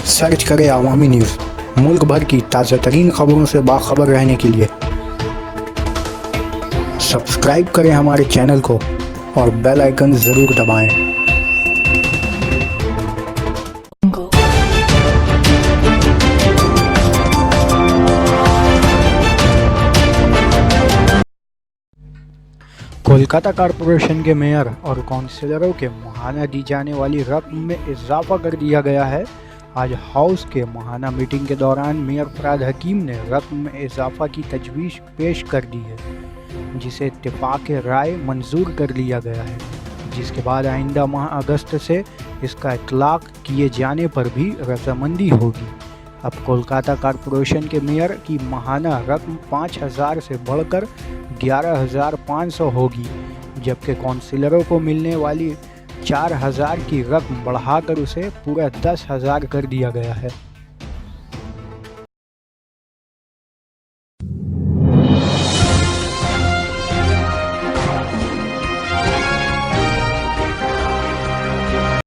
Search करें अवामी news. मुल्क भर की ताज़ा तरीन खबरों से बाखबर रहने के लिए सब्सक्राइब करें हमारे चैनल को और बेल आइकन ज़रूर दबाएं। कोलकाता कॉरपोरेशन के मेयर और काउंसिलरों के माहाना दी जाने वाली रकम में इजाफा कर दिया गया है। आज हाउस के माहाना मीटिंग के दौरान मेयर फराद हकीम ने रकम में इजाफा की तजवीज़ पेश कर दी है, जिसे इत्तेफाक राय मंजूर कर लिया गया है, जिसके बाद आइंदा माह अगस्त से इसका इतलाक़ किए जाने पर भी रजामंदी होगी। अब कोलकाता कॉरपोरेशन के मेयर की माहाना रकम 5,000 से बढ़कर 11,500 होगी, जबकि काउंसिलरों को मिलने वाली 4,000 की रकम बढ़ाकर उसे पूरा 10,000 कर दिया गया है।